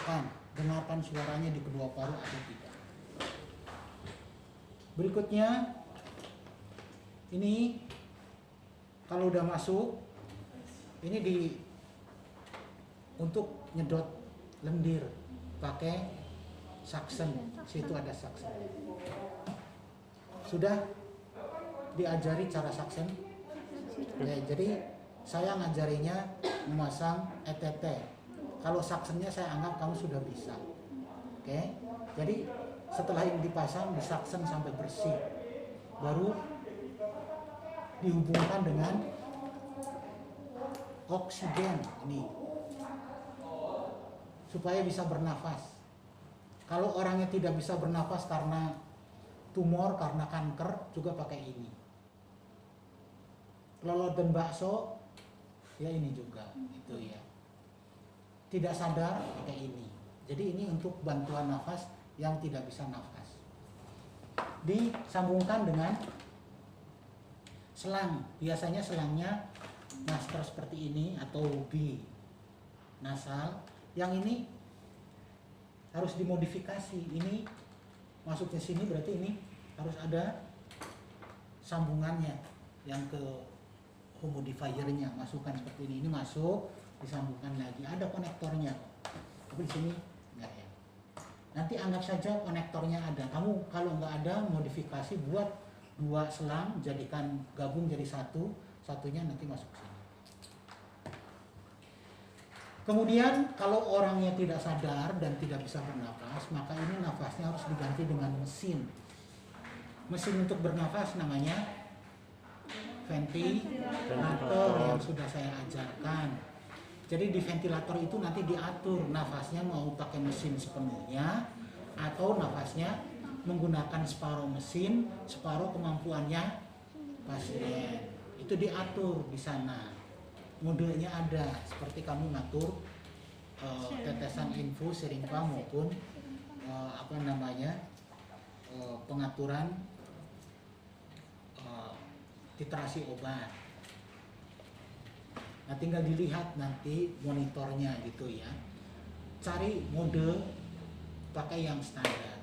rasakan, dengarkan suaranya di kedua paru atau tidak. Berikutnya, ini kalau udah masuk, ini untuk nyedot lendir pakai suction, situ ada suction. Sudah diajari cara suction? Ya, jadi saya ngajarinya memasang ETT. Kalau suctionnya saya anggap kamu sudah bisa. Oke, jadi setelah ini dipasang, disuction sampai bersih, baru dihubungkan dengan oksigen ini supaya bisa bernafas. Kalau orangnya tidak bisa bernafas karena tumor, karena kanker, juga pakai ini. Lolot dan bakso, ya ini juga, itu ya. Tidak sadar pakai ini. Jadi ini untuk bantuan nafas yang tidak bisa nafas. Disambungkan dengan selang. Biasanya selangnya masker seperti ini atau B nasal. Yang ini harus dimodifikasi. Ini masuknya sini berarti ini harus ada sambungannya yang ke humidifiernya. Masukkan seperti ini masuk, disambungkan lagi. Ada konektornya. Tapi di sini enggak ya. Nanti anggap saja konektornya ada. Kamu kalau nggak ada, modifikasi buat 2 selang, jadikan gabung jadi satu, satunya nanti masuk ke sini. Kemudian kalau orangnya tidak sadar dan tidak bisa bernafas, maka ini nafasnya harus diganti dengan mesin. Mesin untuk bernafas namanya ventilator yang sudah saya ajarkan. Jadi di ventilator itu nanti diatur nafasnya mau pakai mesin sepenuhnya atau nafasnya menggunakan separuh mesin, separuh kemampuannya pasien. Itu diatur di sana. Modenya ada, seperti kamu ngatur tetesan infus, serimpa maupun pengaturan titrasi obat. Nah tinggal dilihat nanti monitornya gitu ya. Cari mode pakai yang standar.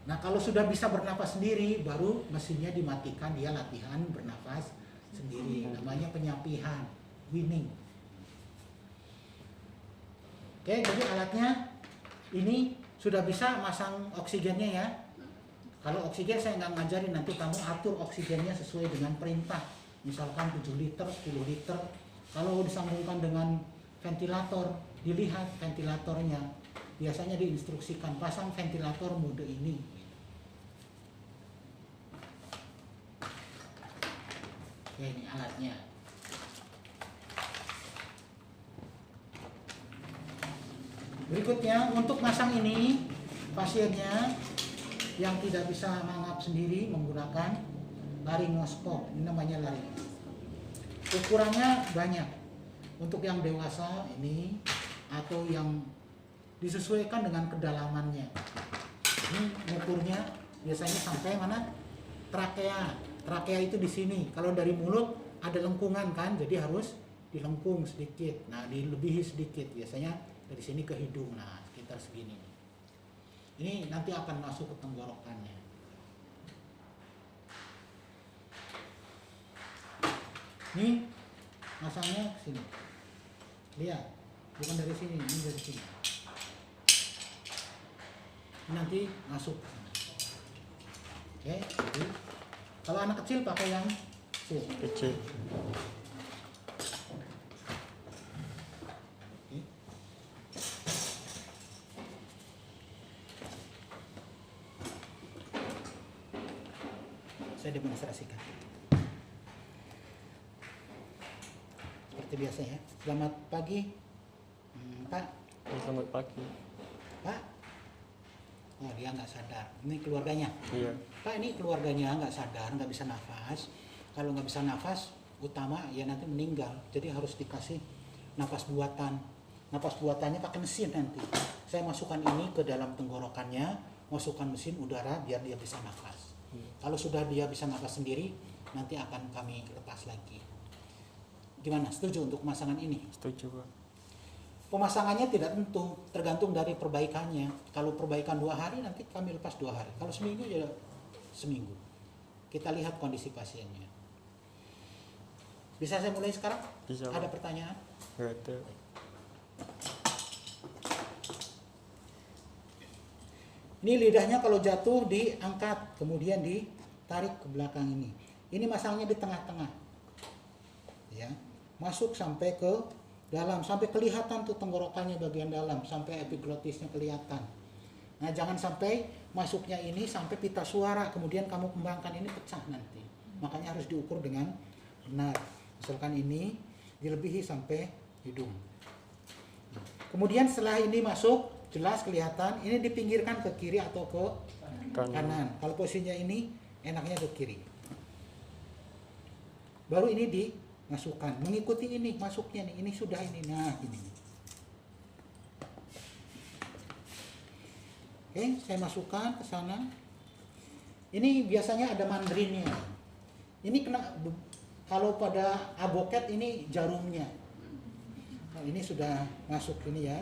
Nah kalau sudah bisa bernafas sendiri, baru mesinnya dimatikan, dia latihan bernafas sendiri. Namanya penyapihan, weaning. Oke, jadi alatnya ini sudah bisa masang oksigennya ya. Kalau oksigen saya nggak ngajarin, nanti kamu atur oksigennya sesuai dengan perintah. Misalkan 7 liter, 10 liter. Kalau disambungkan dengan ventilator, dilihat ventilatornya. Biasanya diinstruksikan pasang ventilator mode ini. Oke, ini alatnya. Berikutnya untuk masang ini, pasiennya yang tidak bisa mangap sendiri menggunakan laryngoskop. Ini namanya laryngos. Ukurannya banyak. Untuk yang dewasa ini atau yang disesuaikan dengan kedalamannya. Ini ukurnya biasanya sampai mana? Trakea. Trakea itu di sini. Kalau dari mulut ada lengkungan kan, jadi harus dilengkung sedikit. Nah, dilebihi sedikit. Biasanya dari sini ke hidung. Nah, sekitar segini. Ini nanti akan masuk ke tenggorokannya. Ini masangnya ke sini. Lihat, bukan dari sini, ini dari sini. Ini nanti masuk. Oke, jadi kalau anak kecil pakai yang kecil. Saya demonstrasikan. Seperti biasa ya. Selamat pagi, Pak. Selamat pagi. Pak. Oh, dia nggak sadar. Ini keluarganya. Iya. Pak, ini keluarganya nggak sadar, nggak bisa nafas. Kalau nggak bisa nafas, utama ya nanti meninggal. Jadi harus dikasih nafas buatan. Nafas buatannya pakai mesin nanti. Saya masukkan ini ke dalam tenggorokannya, masukkan mesin udara biar dia bisa nafas. Kalau sudah dia bisa nafas sendiri, nanti akan kami lepas lagi. Gimana? Setuju untuk pemasangan ini? Setuju, Pak. Pemasangannya tidak tentu, tergantung dari perbaikannya. Kalau perbaikan 2 hari, nanti kami lepas 2 hari. Kalau seminggu, ya seminggu. Kita lihat kondisi pasiennya. Bisa saya mulai sekarang? Bisa. Ada pertanyaan? Nggak ada. Ini lidahnya kalau jatuh diangkat, kemudian ditarik ke belakang ini. Ini masangnya di tengah-tengah. Ya, masuk sampai ke dalam, sampai kelihatan tuh tenggorokannya bagian dalam, sampai epiglotisnya kelihatan. Nah, jangan sampai masuknya ini sampai pita suara, kemudian kamu kembangkan, ini pecah nanti. Makanya harus diukur dengan benar. Misalkan ini dilebihi sampai hidung. Kemudian setelah ini masuk, jelas kelihatan, ini dipinggirkan ke kiri atau ke kanan. Kalau posisinya ini, enaknya ke kiri. Baru ini dimasukkan, mengikuti ini masuknya nih, ini sudah ini, nah ini. Oke, saya masukkan ke sana. Ini biasanya ada mandrinnya. Ini kena, kalau pada aboket ini jarumnya. Nah, ini sudah masuk ini ya.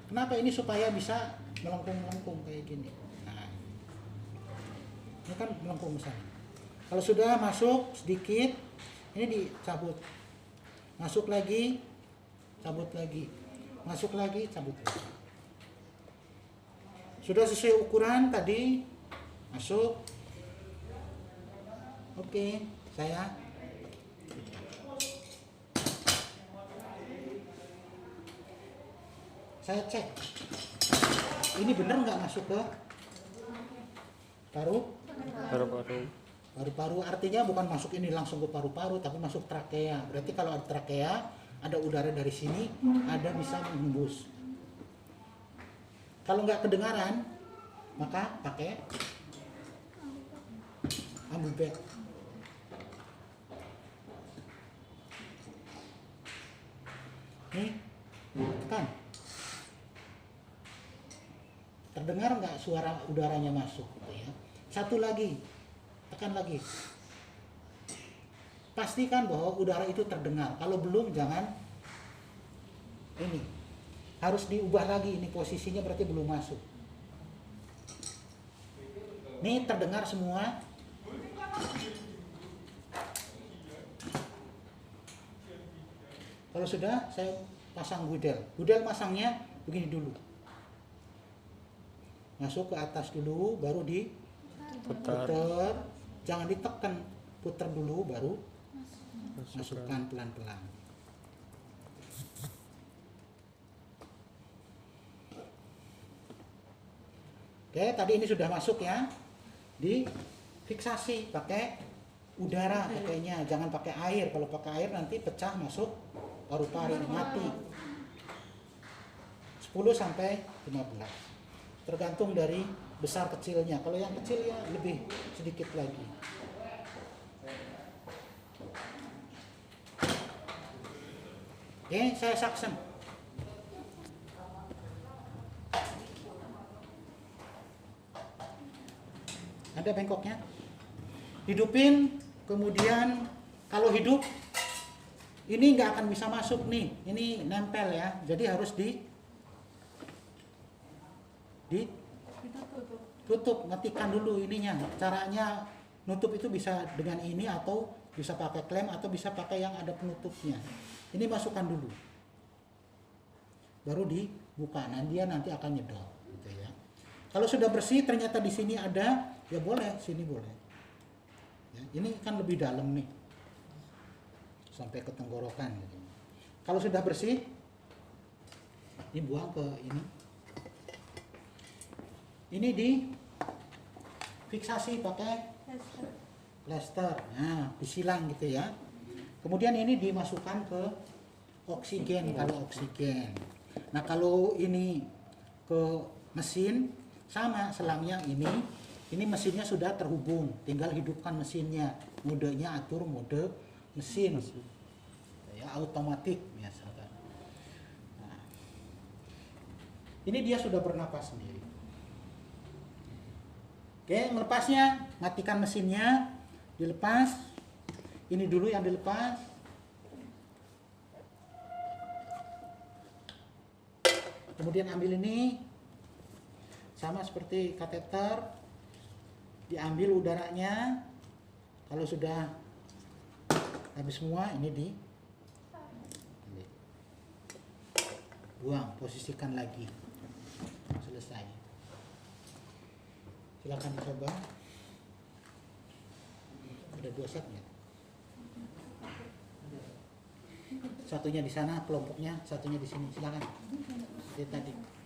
Kenapa ini? Supaya bisa melengkung-melengkung kayak gini. Nah, ini kan melengkung ke sana. Kalau sudah masuk sedikit, ini dicabut. Masuk lagi, cabut lagi. Masuk lagi, cabut lagi. Sudah sesuai ukuran tadi, masuk. Oke, saya cek. Ini benar nggak masuk ke paru? Paru-paru. Paru-paru artinya bukan masuk ini langsung ke paru-paru, tapi masuk trakea. Berarti kalau ada trakea, ada udara dari sini, ada bisa menghembus. Kalau nggak kedengaran, maka pakai ambubek. Nih, kan? Terdengar nggak suara udaranya masuk? Gitu ya. Satu lagi. Tekan lagi. Pastikan bahwa udara itu terdengar. Kalau belum, jangan ini. Harus diubah lagi ini posisinya, berarti belum masuk. Ini terdengar semua. Kalau sudah, saya pasang gudel. Gudel masangnya begini dulu. Masuk ke atas dulu, baru diputar. Jangan ditekan, putar dulu baru masukkan pelan-pelan. Oke, tadi ini sudah masuk ya. Difiksasi pakai udara pakainya, jangan pakai air. Kalau pakai air nanti pecah masuk paru-paru, mati. 10 sampai 15. Tergantung dari besar kecilnya. Kalau yang kecil ya lebih sedikit lagi. Oke, saya saksen. Ada bengkoknya. Hidupin, kemudian kalau hidup ini nggak akan bisa masuk nih. Ini nempel ya. Jadi harus tutup, matikan dulu ininya. Caranya nutup itu bisa dengan ini atau bisa pakai klem atau bisa pakai yang ada penutupnya. Ini masukkan dulu. Baru dibuka. Nah, dia nanti akan nyedot gitu ya. Kalau sudah bersih ternyata di sini ada, ya boleh, sini boleh. Ya, ini kan lebih dalam nih. Sampai ke tenggorokan gitu. Kalau sudah bersih, ini buang ke ini. Ini difiksasi pakai plester. Nah, disilang gitu ya. Kemudian ini dimasukkan ke oksigen kalau oksigen. Nah, kalau ini ke mesin sama selangnya ini mesinnya sudah terhubung, tinggal hidupkan mesinnya. Modenya atur mode mesin. Ya, otomatis biasakan. Nah, ini dia sudah bernapas sendiri. Oke, melepasnya, matikan mesinnya, dilepas. Ini dulu yang dilepas. Kemudian ambil ini, sama seperti kateter, diambil udaranya. Kalau sudah habis semua, ini buang, posisikan lagi. Selesai. Silakan dicoba. Ada 2 set ya. Satunya di sana kelompoknya, satunya di sini. Silakan. Seperti tadi.